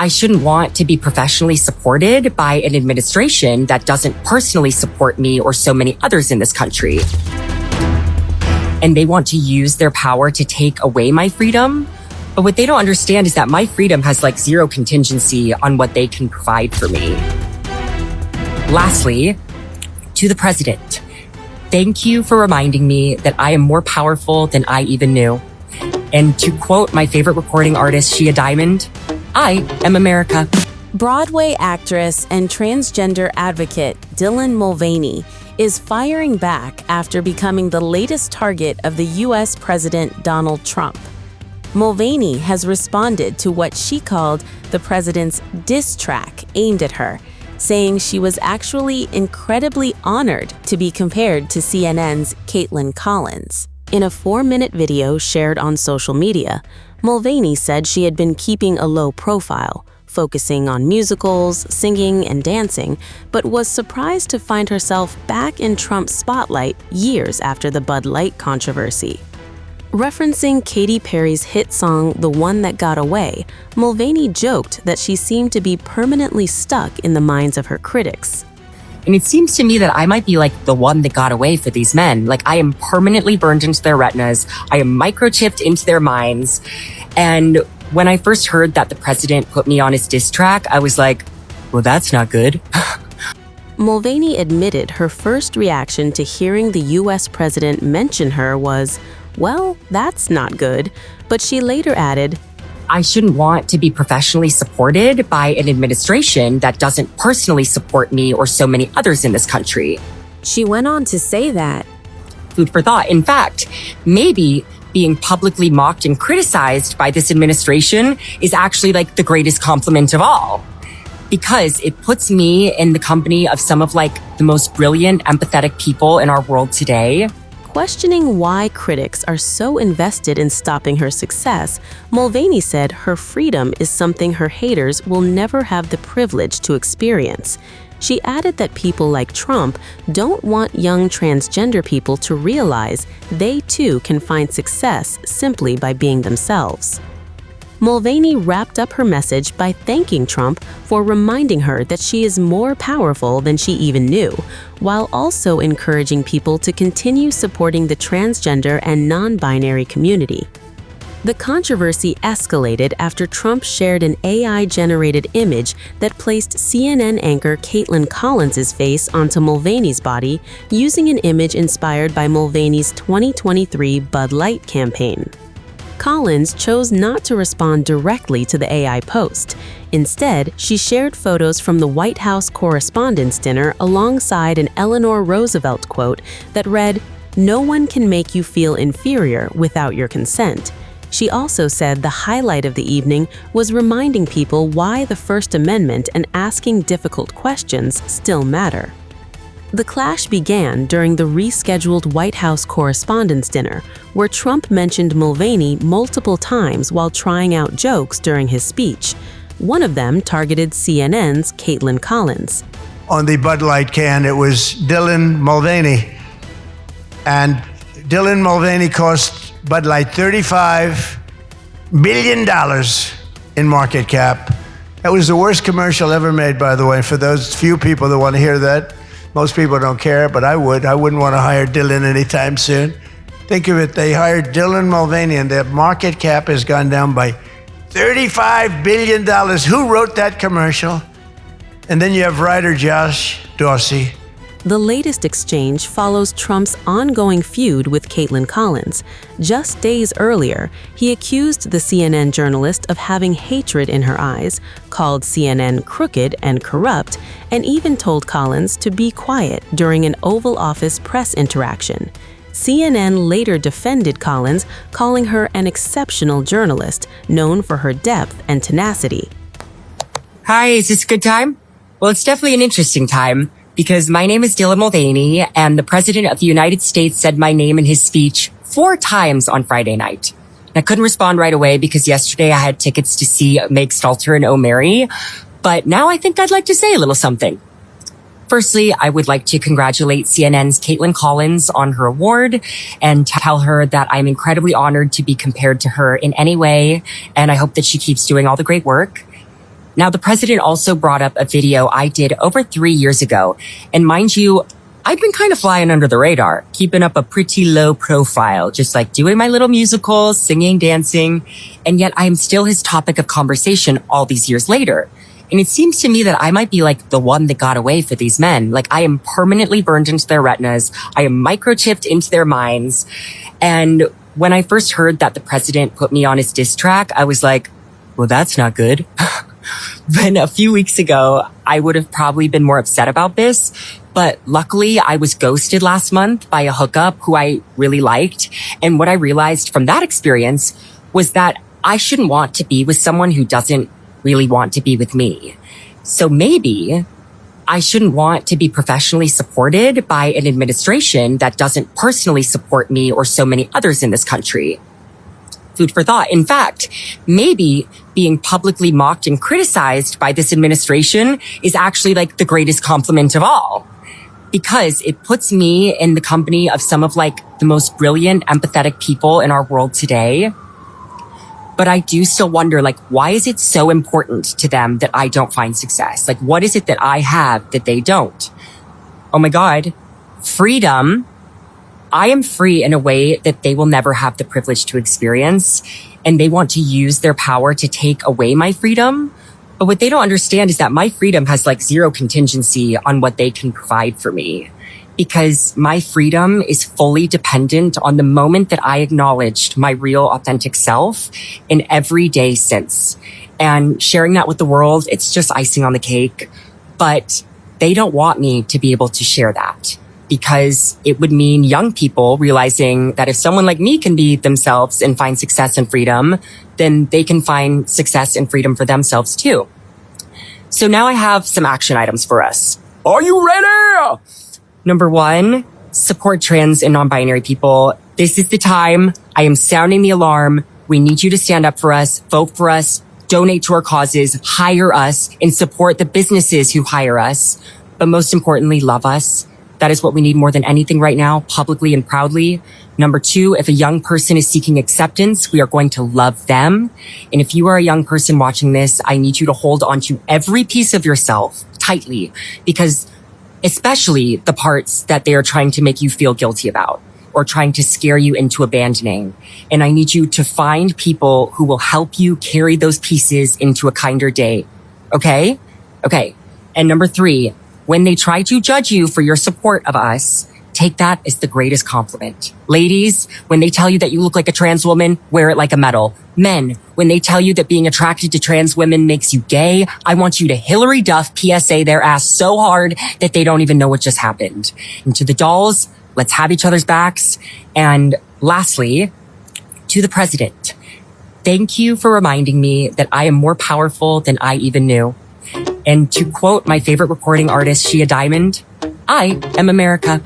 I shouldn't want to be professionally supported by an administration that doesn't personally support me or so many others in this country. And they want to use their power to take away my freedom. But what they don't understand is that my freedom has zero contingency on what they can provide for me. Lastly, to the president, thank you for reminding me that I am more powerful than I even knew. And to quote my favorite recording artist, Shia Diamond, I am America. Broadway actress and transgender advocate Dylan Mulvaney is firing back after becoming the latest target of the U.S. President Donald Trump. Mulvaney has responded to what she called the president's diss track aimed at her, saying she was actually incredibly honored to be compared to CNN's Kaitlan Collins. In a 4-minute video shared on social media, Mulvaney said she had been keeping a low profile, focusing on musicals, singing, and dancing, but was surprised to find herself back in Trump's spotlight years after the Bud Light controversy. Referencing Katy Perry's hit song The One That Got Away, Mulvaney joked that she seemed to be permanently stuck in the minds of her critics. And it seems to me that I might be the one that got away for these men. I am permanently burned into their retinas. I am microchipped into their minds. And when I first heard that the president put me on his diss track, I was like, well, that's not good. Mulvaney admitted her first reaction to hearing the U.S. president mention her was, well, that's not good. But she later added, I shouldn't want to be professionally supported by an administration that doesn't personally support me or so many others in this country. She went on to say that, food for thought. In fact, maybe being publicly mocked and criticized by this administration is actually the greatest compliment of all, because it puts me in the company of some of the most brilliant, empathetic people in our world today. Questioning why critics are so invested in stopping her success, Mulvaney said her freedom is something her haters will never have the privilege to experience. She added that people like Trump don't want young transgender people to realize they too can find success simply by being themselves. Mulvaney wrapped up her message by thanking Trump for reminding her that she is more powerful than she even knew, while also encouraging people to continue supporting the transgender and non-binary community. The controversy escalated after Trump shared an AI-generated image that placed CNN anchor Kaitlan Collins' face onto Mulvaney's body using an image inspired by Mulvaney's 2023 Bud Light campaign. Collins chose not to respond directly to the AI post. Instead, she shared photos from the White House Correspondents Dinner alongside an Eleanor Roosevelt quote that read, "No one can make you feel inferior without your consent." She also said the highlight of the evening was reminding people why the First Amendment and asking difficult questions still matter. The clash began during the rescheduled White House Correspondents Dinner, where Trump mentioned Mulvaney multiple times while trying out jokes during his speech. One of them targeted CNN's Kaitlan Collins. On the Bud Light can, it was Dylan Mulvaney. And Dylan Mulvaney cost Bud Light $35 billion in market cap. That was the worst commercial ever made, by the way, for those few people that want to hear that. Most people don't care, but I would. I wouldn't want to hire Dylan anytime soon. Think of it, they hired Dylan Mulvaney and their market cap has gone down by $35 billion. Who wrote that commercial? And then you have writer Josh Dorsey. The latest exchange follows Trump's ongoing feud with Kaitlan Collins. Just days earlier, he accused the CNN journalist of having hatred in her eyes, called CNN crooked and corrupt, and even told Collins to be quiet during an Oval Office press interaction. CNN later defended Collins, calling her an exceptional journalist, known for her depth and tenacity. Hi, is this a good time? Well, it's definitely an interesting time, because my name is Dylan Mulvaney, and the President of the United States said my name in his speech 4 times on Friday night. I couldn't respond right away because yesterday I had tickets to see Meg Stalter and O'Mary, but now I think I'd like to say a little something. Firstly, I would like to congratulate CNN's Kaitlan Collins on her award and tell her that I'm incredibly honored to be compared to her in any way, and I hope that she keeps doing all the great work. Now, the president also brought up a video I did over 3 years ago. And mind you, I've been kind of flying under the radar, keeping up a pretty low profile, just like doing my little musicals, singing, dancing. And yet I am still his topic of conversation all these years later. And it seems to me that I might be like the one that got away for these men. Like I am permanently burned into their retinas. I am microchipped into their minds. And when I first heard that the president put me on his diss track, I was like, well, that's not good. Then a few weeks ago, I would have probably been more upset about this. But luckily, I was ghosted last month by a hookup who I really liked. And what I realized from that experience was that I shouldn't want to be with someone who doesn't really want to be with me. So maybe I shouldn't want to be professionally supported by an administration that doesn't personally support me or so many others in this country. Food for thought. In fact, maybe being publicly mocked and criticized by this administration is actually like the greatest compliment of all. Because it puts me in the company of some of like the most brilliant, empathetic people in our world today. But I do still wonder, like, why is it so important to them that I don't find success? Like, what is it that I have that they don't? Oh my God, freedom. I am free in a way that they will never have the privilege to experience. And they want to use their power to take away my freedom. But what they don't understand is that my freedom has like zero contingency on what they can provide for me. Because my freedom is fully dependent on the moment that I acknowledged my real authentic self in every day since. And sharing that with the world, it's just icing on the cake. But they don't want me to be able to share that because it would mean young people realizing that if someone like me can be themselves and find success and freedom, then they can find success and freedom for themselves too. So now I have some action items for us. Are you ready? Number 1, support trans and non-binary people. This is the time. I am sounding the alarm. We need you to stand up for us, vote for us, donate to our causes, hire us, and support the businesses who hire us. But most importantly, love us. That is what we need more than anything right now, publicly and proudly. Number 2, if a young person is seeking acceptance, we are going to love them. And if you are a young person watching this, I need you to hold on to every piece of yourself tightly, because especially the parts that they are trying to make you feel guilty about or trying to scare you into abandoning. And I need you to find people who will help you carry those pieces into a kinder day. Okay? Okay. And number 3, when they try to judge you for your support of us, take that as the greatest compliment. Ladies, when they tell you that you look like a trans woman, wear it like a medal. Men, when they tell you that being attracted to trans women makes you gay, I want you to Hillary Duff PSA their ass so hard that they don't even know what just happened. And to the dolls, let's have each other's backs. And lastly, to the president, thank you for reminding me that I am more powerful than I even knew. And to quote my favorite recording artist, Shia Diamond, I am America.